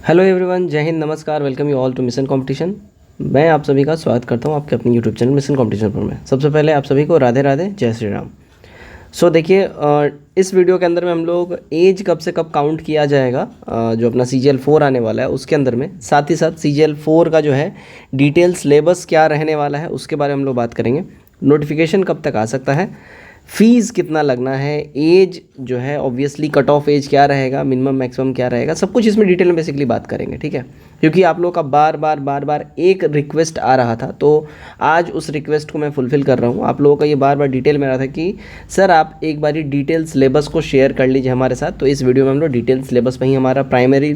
Hello everyone, जय हिंद, नमस्कार, welcome you all to mission competition. मैं आप सभी का स्वागत करता हूं आपके अपने यूट्यूब चैनल मिशन कंपटीशन पर। में सबसे पहले आप सभी को राधे राधे, जय श्री राम। देखिए, इस वीडियो के अंदर में हम लोग एज कब से कब काउंट किया जाएगा, जो अपना CGL4 आने वाला है उसके अंदर में, साथ ही साथ CGL4 का जो है डिटेल सिलेबस क्या रहने वाला है उसके बारे में हम लोग बात करेंगे। नोटिफिकेशन कब तक आ सकता है, फ़ीस कितना लगना है, एज जो है ऑब्वियसली कट ऑफ एज क्या रहेगा, मिनिमम मैक्सिमम क्या रहेगा, सब कुछ इसमें डिटेल में बेसिकली बात करेंगे। ठीक है, क्योंकि आप लोगों का बार बार एक रिक्वेस्ट आ रहा था, तो आज उस रिक्वेस्ट को मैं फुलफ़िल कर रहा हूँ। आप लोगों का ये बार बार डिटेल में आ रहा था कि सर आप एक बारी डिटेल सिलेबस को शेयर कर लीजिए हमारे साथ। तो इस वीडियो में हम लोग डिटेल सिलेबस पर ही हमारा प्राइमरी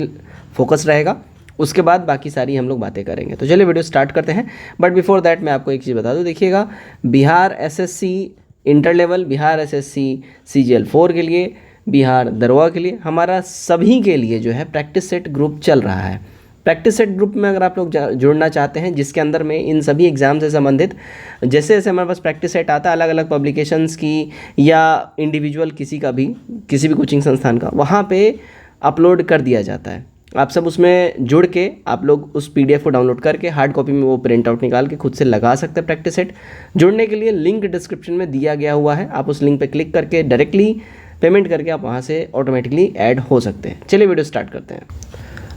फोकस रहेगा, उसके बाद बाकी सारी हम लोग बातें करेंगे। तो चलिए वीडियो स्टार्ट करते हैं। बट बिफोर दैट मैं आपको एक चीज़ बता दूँ। देखिएगा, Bihar SSC inter level, Bihar SSC CGL4 के लिए, बिहार दरोगा के लिए, हमारा सभी के लिए जो है प्रैक्टिस सेट ग्रुप चल रहा है। प्रैक्टिस सेट ग्रुप में अगर आप लोग जुड़ना चाहते हैं, जिसके अंदर में इन सभी एग्ज़ाम से संबंधित जैसे जैसे हमारे पास प्रैक्टिस सेट आता है अलग अलग पब्लिकेशंस की या इंडिविजुअल किसी का भी, किसी भी कोचिंग संस्थान का, वहाँ पे अपलोड कर दिया जाता है। आप सब उसमें जुड़ के आप लोग उस PDF को डाउनलोड करके हार्ड कॉपी में वो प्रिंट आउट निकाल के खुद से लगा सकते हैं प्रैक्टिस सेट। जुड़ने के लिए लिंक डिस्क्रिप्शन में दिया गया हुआ है, आप उस लिंक पे क्लिक करके डायरेक्टली पेमेंट करके आप वहाँ से ऑटोमेटिकली ऐड हो सकते हैं। चलिए वीडियो स्टार्ट करते हैं।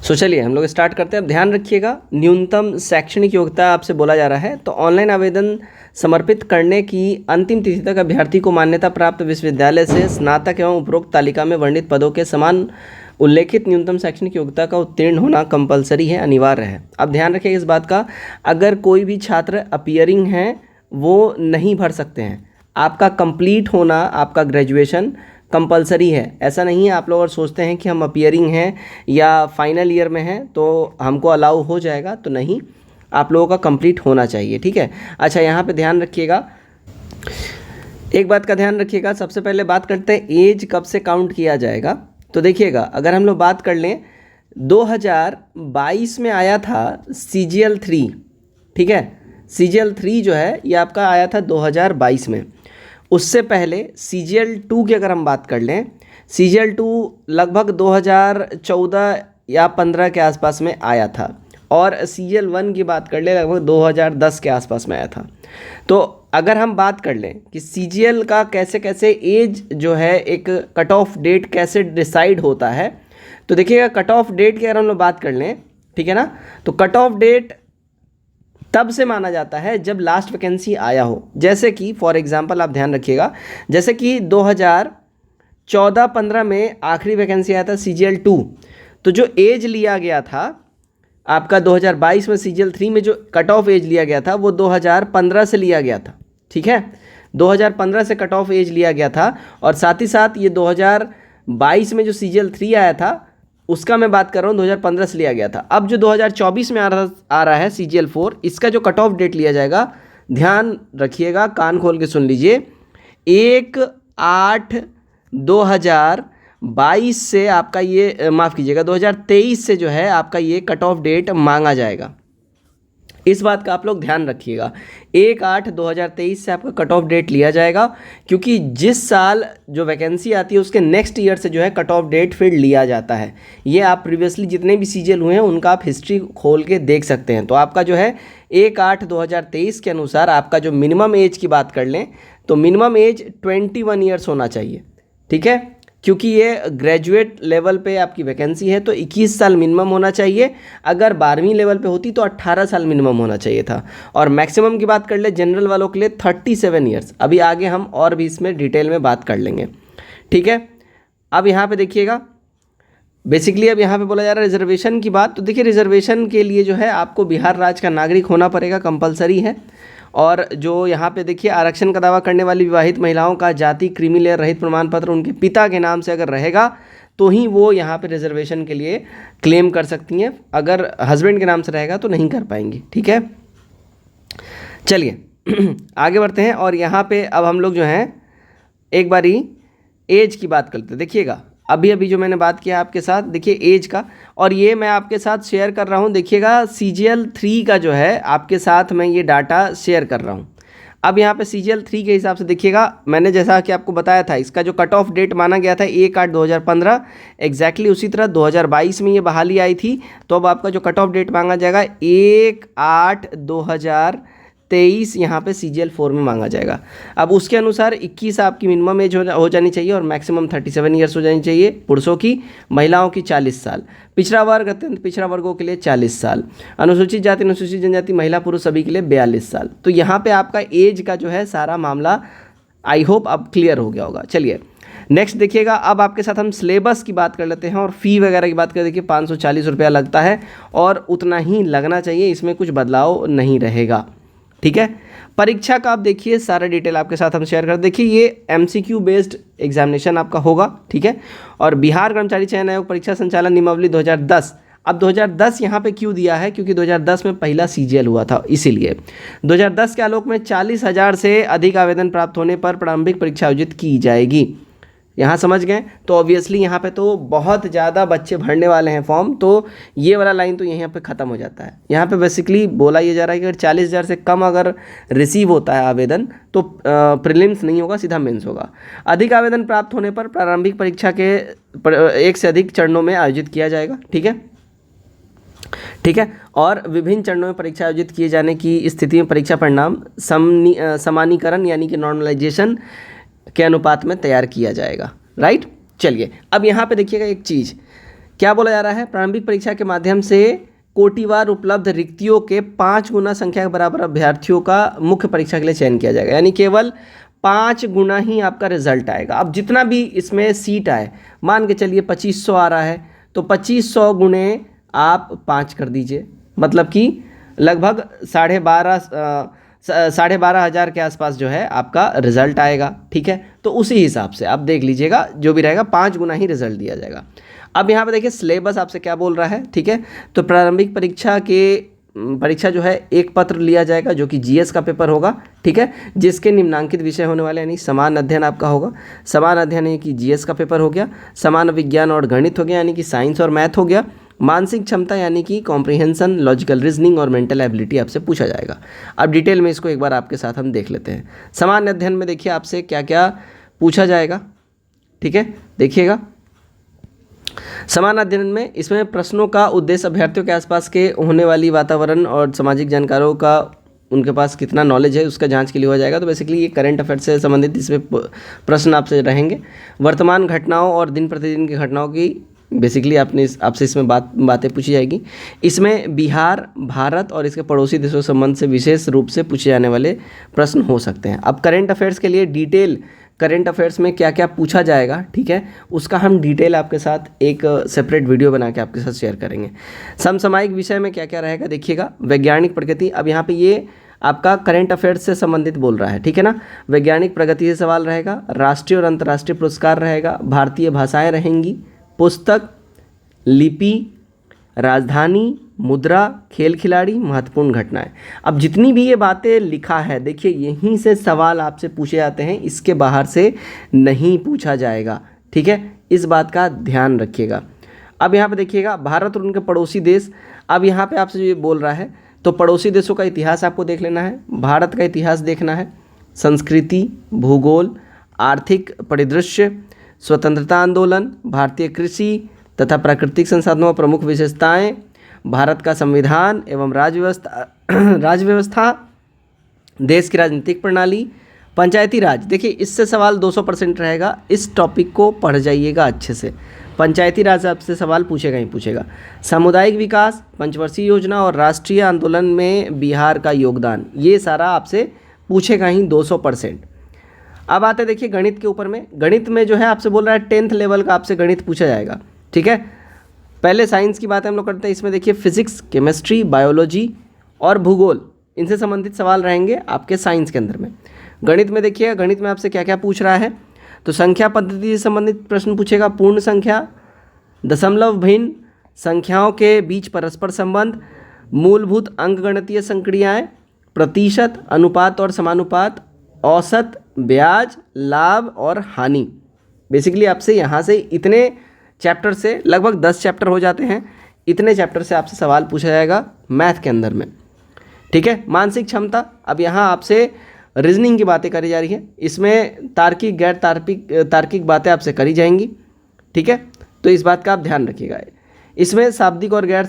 चलिए हम लोग स्टार्ट करते हैं। अब ध्यान रखिएगा, न्यूनतम शैक्षणिक योग्यता आपसे बोला जा रहा है। तो ऑनलाइन आवेदन समर्पित करने की अंतिम तिथि तक अभ्यर्थी को मान्यता प्राप्त विश्वविद्यालय से स्नातक एवं उपरोक्त तालिका में वर्णित पदों के समान उल्लेखित न्यूनतम शैक्षणिक योग्यता का उत्तीर्ण होना कंपलसरी है, अनिवार्य है। अब ध्यान रखिएगा इस बात का, अगर कोई भी छात्र अपीयरिंग हैं वो नहीं भर सकते हैं। आपका कंप्लीट होना, आपका ग्रेजुएशन कंपलसरी है। ऐसा नहीं है आप लोग अगर सोचते हैं कि हम अपीयरिंग हैं या फाइनल ईयर में हैं तो हमको अलाउ हो जाएगा, तो नहीं, आप लोगों का कंप्लीट होना चाहिए। ठीक है। अच्छा, यहाँ पे ध्यान रखिएगा, एक बात का ध्यान रखिएगा। सबसे पहले बात करते हैं एज कब से काउंट किया जाएगा। तो देखिएगा, अगर हम लोग बात कर लें, 2022 में आया था CGL3। ठीक है, CGL3 जो है ये आपका आया था 2022 में। उससे पहले CGL2 की अगर हम बात कर लें, CGL2 लगभग 2014 या 15 के आसपास में आया था, और CGL1 की बात कर ले लगभग 2010 के आसपास में आया था। तो अगर हम बात कर लें कि CGL का कैसे कैसे एज जो है एक कट ऑफ डेट कैसे डिसाइड होता है, तो देखिएगा कट ऑफ डेट की अगर हम लोग बात कर लें, ठीक है ना, तो कट ऑफ डेट तब से माना जाता है जब लास्ट वैकेंसी आया हो। जैसे कि फॉर एग्जांपल आप ध्यान रखिएगा, जैसे कि 2014-15 में आखिरी वैकेंसी आया था CGL2, तो जो एज लिया गया था आपका 2022 में CGL3 में जो कट ऑफ एज लिया गया था वो 2015 से लिया गया था। ठीक है, 2015 से कट ऑफ एज लिया गया था, और साथ ही साथ ये 2022 में जो CGL3 आया था उसका मैं बात कर रहा हूँ 2015 से लिया गया था। अब जो 2024 में आ रहा है CGL4, इसका जो कट ऑफ डेट लिया जाएगा, ध्यान रखिएगा, कान खोल के सुन लीजिए, 1/8/2022 से आपका ये माफ़ कीजिएगा 2023 से जो है आपका ये कट ऑफ डेट मांगा जाएगा। इस बात का आप लोग ध्यान रखिएगा, 1/8/2023 से आपका कट ऑफ डेट लिया जाएगा, क्योंकि जिस साल जो वैकेंसी आती है उसके नेक्स्ट ईयर से जो है कट ऑफ डेट फिर लिया जाता है। ये आप प्रीवियसली जितने भी CGL हुए हैं उनका आप हिस्ट्री खोल के देख सकते हैं। तो आपका जो है 1/8/2023 के अनुसार आपका जो मिनिमम एज की बात कर लें तो मिनिमम एज 21 ईयर्स होना चाहिए। ठीक है, क्योंकि ये ग्रेजुएट लेवल पे आपकी वैकेंसी है तो 21 साल मिनिमम होना चाहिए। अगर 12वीं लेवल पे होती तो 18 साल मिनिमम होना चाहिए था। और मैक्सिमम की बात कर ले जनरल वालों के लिए 37 ईयर्स। अभी आगे हम और भी इसमें डिटेल में बात कर लेंगे। ठीक है, अब यहाँ पे देखिएगा, बेसिकली अब यहाँ पे बोला जा रहा है रिजर्वेशन की बात। तो देखिए, रिजर्वेशन के लिए जो है आपको बिहार राज्य का नागरिक होना पड़ेगा, कंपलसरी है। और जो यहाँ पे देखिए, आरक्षण का दावा करने वाली विवाहित महिलाओं का जाति क्रीमी लेयर रहित प्रमाण पत्र उनके पिता के नाम से अगर रहेगा तो ही वो यहाँ पे रिजर्वेशन के लिए क्लेम कर सकती हैं। अगर हस्बैंड के नाम से रहेगा तो नहीं कर पाएंगी। ठीक है, चलिए आगे बढ़ते हैं। और यहाँ पे अब हम लोग जो हैं एक बारी एज की बात करते हैं। देखिएगा, अभी जो मैंने बात किया आपके साथ, देखिए एज का, और ये मैं आपके साथ शेयर कर रहा हूँ। देखिएगा, CGL3 का जो है आपके साथ मैं ये डाटा शेयर कर रहा हूँ। अब यहाँ पे CGL 3 के हिसाब से देखिएगा, मैंने जैसा कि आपको बताया था इसका जो कट ऑफ डेट माना गया था 1/8/2015, एग्जैक्टली उसी तरह 2022 में ये बहाली आई थी। तो अब आपका जो कट ऑफ डेट मांगा जाएगा 1/8/2023 यहाँ पे CGL 4 में मांगा जाएगा। अब उसके अनुसार 21 आपकी मिनिमम एज हो जानी चाहिए और मैक्सिमम 37 ईयर्स हो जानी चाहिए पुरुषों की, महिलाओं की 40 साल, पिछड़ा वर्ग अत्यंत पिछड़ा वर्गों के लिए 40 साल, अनुसूचित जाति अनुसूचित जनजाति महिला पुरुष सभी के लिए 42 साल। तो यहाँ पे आपका एज का जो है सारा मामला आई होप अब क्लियर हो गया होगा। चलिए नेक्स्ट देखिएगा, अब आपके साथ हम सिलेबस की बात कर लेते हैं और फ़ी वगैरह की बात कर। देखिए 540 रुपया लगता है और उतना ही लगना चाहिए, इसमें कुछ बदलाव नहीं रहेगा, ठीक है। परीक्षा का आप देखिए सारा डिटेल आपके साथ हम शेयर कर। देखिए ये MCQ बेस्ड एग्जामिनेशन आपका होगा, ठीक है। और बिहार कर्मचारी चयन आयोग परीक्षा संचालन नियमावली 2010, अब 2010 यहाँ पे क्यों दिया है, क्योंकि 2010 में पहला CGL हुआ था, इसीलिए 2010 के आलोक में 40,000 से अधिक आवेदन प्राप्त होने पर प्रारंभिक परीक्षा आयोजित की जाएगी। यहाँ समझ गए। तो ऑब्वियसली यहाँ पे तो बहुत ज़्यादा बच्चे भरने वाले हैं फॉर्म, तो ये वाला लाइन तो यहाँ पे ख़त्म हो जाता है। यहाँ पे बेसिकली बोला ये जा रहा है कि अगर 40,000 से कम अगर रिसीव होता है आवेदन तो प्रीलिम्स नहीं होगा, सीधा मेंस होगा। अधिक आवेदन प्राप्त होने पर प्रारंभिक परीक्षा के एक से अधिक चरणों में आयोजित किया जाएगा, ठीक है, ठीक है। और विभिन्न चरणों में परीक्षा आयोजित किए जाने की स्थिति में परीक्षा परिणाम समानीकरण यानी कि नॉर्मलाइजेशन के अनुपात में तैयार किया जाएगा, राइट। चलिए अब यहाँ पे देखिएगा एक चीज़ क्या बोला जा रहा है, प्रारंभिक परीक्षा के माध्यम से कोटिवार उपलब्ध रिक्तियों के 5 गुना संख्या के बराबर अभ्यर्थियों का मुख्य परीक्षा के लिए चयन किया जाएगा, यानी केवल 5 गुना ही आपका रिजल्ट आएगा। अब जितना भी इसमें सीट आए, मान के चलिए 2500 आ रहा है, तो 2500 गुणे आप 5 कर दीजिए, मतलब कि लगभग 12,500 के आसपास जो है आपका रिजल्ट आएगा, ठीक है। तो उसी हिसाब से आप देख लीजिएगा, जो भी रहेगा 5 गुना ही रिजल्ट दिया जाएगा। अब यहाँ पे देखिए सिलेबस आपसे क्या बोल रहा है, ठीक है। तो प्रारंभिक परीक्षा जो है एक पत्र लिया जाएगा जो कि GS का पेपर होगा, ठीक है, जिसके निम्नांकित विषय होने वाले यानी समान अध्ययन आपका होगा। समान अध्ययन यानी कि GS का पेपर हो गया, समान विज्ञान और गणित हो गया यानी कि साइंस और मैथ हो गया, मानसिक क्षमता यानी कि कॉम्प्रिहेंशन, लॉजिकल रीजनिंग और मेंटल एबिलिटी आपसे पूछा जाएगा। अब डिटेल में इसको एक बार आपके साथ हम देख लेते हैं। समान अध्ययन में देखिए आपसे क्या क्या पूछा जाएगा, ठीक है, देखिएगा। समान अध्ययन में इसमें प्रश्नों का उद्देश्य अभ्यर्थियों के आसपास के होने वाली वातावरण और सामाजिक जानकारों का उनके पास कितना नॉलेज है उसका जांच के लिए हो जाएगा। तो बेसिकली ये करंट अफेयर से संबंधित इसमें प्रश्न आपसे रहेंगे। वर्तमान घटनाओं और दिन प्रतिदिन की घटनाओं की बेसिकली आपसे इसमें बातें पूछी जाएगी। इसमें बिहार, भारत और इसके पड़ोसी देशों संबंध से विशेष रूप से पूछे जाने वाले प्रश्न हो सकते हैं। अब करंट अफेयर्स के लिए डिटेल करंट अफेयर्स में क्या क्या पूछा जाएगा, ठीक है, उसका हम डिटेल आपके साथ एक सेपरेट वीडियो बना के आपके साथ शेयर करेंगे। समसामयिक विषय में क्या क्या रहेगा देखिएगा। वैज्ञानिक प्रगति, अब यहाँ पे ये आपका करंट अफेयर्स से संबंधित बोल रहा है, ठीक है ना। वैज्ञानिक प्रगति से सवाल रहेगा, राष्ट्रीय और अंतर्राष्ट्रीय पुरस्कार रहेगा, भारतीय भाषाएं रहेंगी, पुस्तक, लिपि, राजधानी, मुद्रा, खेल खिलाड़ी, महत्वपूर्ण घटनाएं। अब जितनी भी ये बातें लिखा है देखिए यहीं से सवाल आपसे पूछे जाते हैं, इसके बाहर से नहीं पूछा जाएगा, ठीक है, इस बात का ध्यान रखिएगा। अब यहाँ पे देखिएगा भारत और उनके पड़ोसी देश। अब यहाँ पे आपसे जो ये बोल रहा है तो पड़ोसी देशों का इतिहास आपको देख लेना है, भारत का इतिहास देखना है, संस्कृति, भूगोल, आर्थिक परिदृश्य, स्वतंत्रता आंदोलन, भारतीय कृषि तथा प्राकृतिक संसाधनों प्रमुख विशेषताएं, भारत का संविधान एवं राजव्यवस्था, देश की राजनीतिक प्रणाली, पंचायती राज। देखिए इससे सवाल 200% रहेगा, इस टॉपिक को पढ़ जाइएगा अच्छे से। पंचायती राज आपसे सवाल पूछेगा ही पूछेगा। सामुदायिक विकास, पंचवर्षीय योजना और राष्ट्रीय आंदोलन में बिहार का योगदान, ये सारा आपसे पूछेगा ही 200%। अब आते देखिए गणित के ऊपर में। गणित में जो है आपसे बोल रहा है 10th लेवल का आपसे गणित पूछा जाएगा, ठीक है। पहले साइंस की बात हम लोग करते हैं। इसमें देखिए फिजिक्स, केमिस्ट्री, बायोलॉजी और भूगोल, इनसे संबंधित सवाल रहेंगे आपके साइंस के अंदर में। गणित में देखिए गणित में आपसे क्या क्या पूछ रहा है, तो संख्या पद्धति से संबंधित प्रश्न पूछेगा, पूर्ण संख्या, दशमलव भिन्न, संख्याओं के बीच परस्पर संबंध, मूलभूत अंकगणितीय संक्रियाएं, प्रतिशत, अनुपात और समानुपात, औसत, ब्याज, लाभ और हानि। बेसिकली आपसे यहाँ से इतने चैप्टर से लगभग 10 चैप्टर हो जाते हैं, इतने चैप्टर से आपसे सवाल पूछा जाएगा मैथ के अंदर में, ठीक है। मानसिक क्षमता, अब यहाँ आपसे रीजनिंग की बातें करी जा रही है, इसमें तार्किक गैर तार्किक बातें आपसे करी जाएंगी, ठीक है। तो इस बात का आप ध्यान रखिएगा। इसमें शाब्दिक और गैर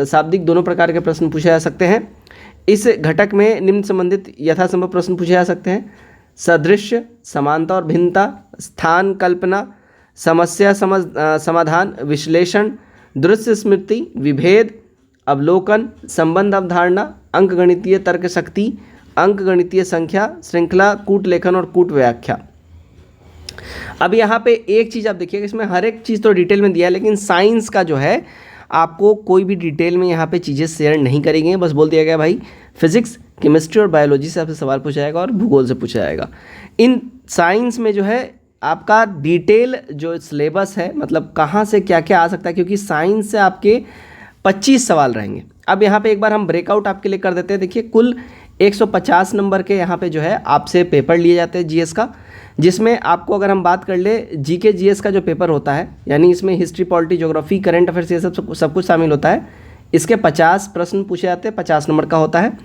शाब्दिक दोनों प्रकार के प्रश्न पूछे जा सकते हैं। इस घटक में निम्न संबंधित यथासंभव प्रश्न पूछे जा सकते हैं: सदृश्य, समानता और भिन्नता, स्थान कल्पना, समस्या समाधान, विश्लेषण, दृश्य स्मृति, विभेद, अवलोकन, संबंध अवधारणा, अंकगणितीय तर्क शक्ति, अंकगणितीय संख्या, श्रृंखला, कूट लेखन और कूट व्याख्या। अब यहाँ पे एक चीज़ आप देखिएगा, इसमें हर एक चीज़ तो डिटेल में दिया है, लेकिन साइंस का जो है आपको कोई भी डिटेल में यहाँ पे चीज़ें शेयर नहीं करी गई हैं। बस बोल दिया गया भाई फिजिक्स, केमिस्ट्री और बायोलॉजी से आपसे सवाल पूछा जाएगा और भूगोल से पूछा जाएगा। इन साइंस में जो है आपका डिटेल जो सिलेबस है, मतलब कहाँ से क्या क्या आ सकता है, क्योंकि साइंस से आपके 25 सवाल रहेंगे। अब यहाँ पे एक बार हम ब्रेकआउट आपके लिए कर देते हैं। देखिए, कुल 150 नंबर के यहाँ पे जो है आपसे पेपर लिए जाते हैं जीएस का, जिसमें आपको अगर हम बात कर ले जीके जीएस का जो पेपर होता है, यानी इसमें history, polity, geography, current affairs, ये सब कुछ शामिल होता है। इसके 50 प्रश्न पूछे जाते हैं, 50 नंबर का होता है।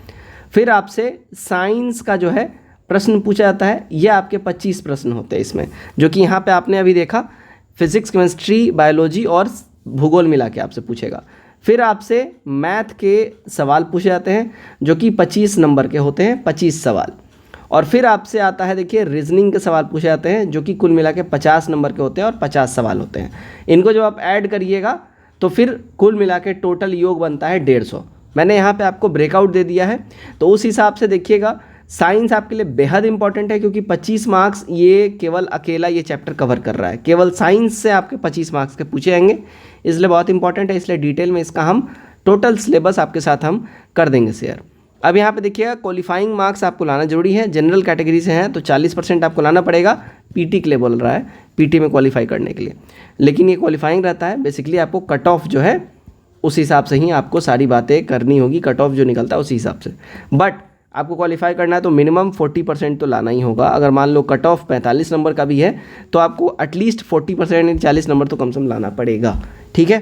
फिर आपसे साइंस का जो है प्रश्न पूछा जाता है, ये आपके 25 प्रश्न होते हैं इसमें, जो कि यहाँ पे आपने अभी देखा फिजिक्स, केमिस्ट्री, बायोलॉजी और भूगोल मिला के आपसे पूछेगा। फिर आपसे मैथ के सवाल पूछे जाते हैं, जो कि 25 नंबर के होते हैं, 25 सवाल। और फिर आपसे आता है, देखिए, रीजनिंग के सवाल पूछे जाते हैं, जो कि कुल मिला के 50 नंबर के होते हैं और 50 सवाल होते हैं। इनको जब आप ऐड करिएगा तो फिर कुल मिला के टोटल योग बनता है 150। मैंने यहाँ पे आपको ब्रेकआउट दे दिया है, तो उस हिसाब से देखिएगा साइंस आपके लिए बेहद इंपॉर्टेंट है, क्योंकि 25 मार्क्स ये केवल अकेला ये चैप्टर कवर कर रहा है। केवल साइंस से आपके 25 मार्क्स के पूछे जाएंगे, इसलिए बहुत इंपॉर्टेंट है। इसलिए डिटेल में इसका हम टोटल सिलेबस आपके साथ हम कर देंगे शेयर। अब यहाँ पे देखिएगा, क्वालिफाइंग मार्क्स आपको लाना जरूरी है। जनरल कैटेगरी से हैं तो 40% आपको लाना पड़ेगा, पीटी के लिए बोल रहा है, पीटी में क्वालिफाई करने के लिए। लेकिन ये क्वालिफाइंग रहता है, बेसिकली आपको कट ऑफ जो है उस हिसाब से ही आपको सारी बातें करनी होगी, कट ऑफ जो निकलता है उसी हिसाब से। बट आपको क्वालिफाई करना है तो मिनिमम 40% तो लाना ही होगा। अगर मान लो कट ऑफ 45 नंबर का भी है तो आपको एटलीस्ट 40% 40 नंबर तो कम से कम लाना पड़ेगा, ठीक है।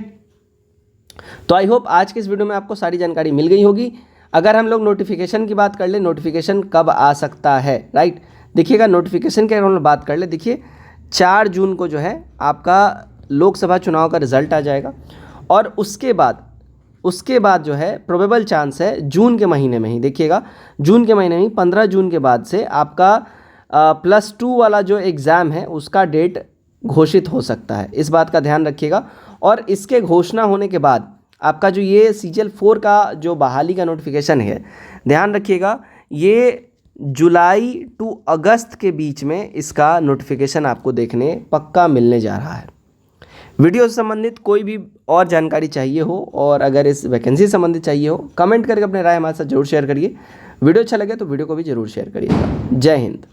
तो आई होप आज के इस वीडियो में आपको सारी जानकारी मिल गई होगी। अगर हम लोग नोटिफिकेशन की बात कर ले, नोटिफिकेशन कब आ सकता है, राइट। देखिएगा, नोटिफिकेशन की अगर हम लोग बात कर ले, देखिए 4 जून को जो है आपका लोकसभा चुनाव का रिजल्ट आ जाएगा, और उसके बाद जो है प्रोबेबल चांस है जून के महीने में ही, देखिएगा जून के महीने में 15 जून के बाद से आपका +2 वाला जो एग्ज़ाम है उसका डेट घोषित हो सकता है। इस बात का ध्यान रखिएगा। और इसके घोषणा होने के बाद आपका जो ये CGL 4 का जो बहाली का नोटिफिकेशन है, ध्यान रखिएगा, ये जुलाई टू अगस्त के बीच में इसका नोटिफिकेशन आपको देखने पक्का मिलने जा रहा है। वीडियो से संबंधित कोई भी और जानकारी चाहिए हो, और अगर इस वैकेंसी से संबंधित चाहिए हो, कमेंट करके अपने राय हमारे साथ जरूर शेयर करिए। वीडियो अच्छा लगे तो वीडियो को भी जरूर शेयर करिएगा। जय हिंद।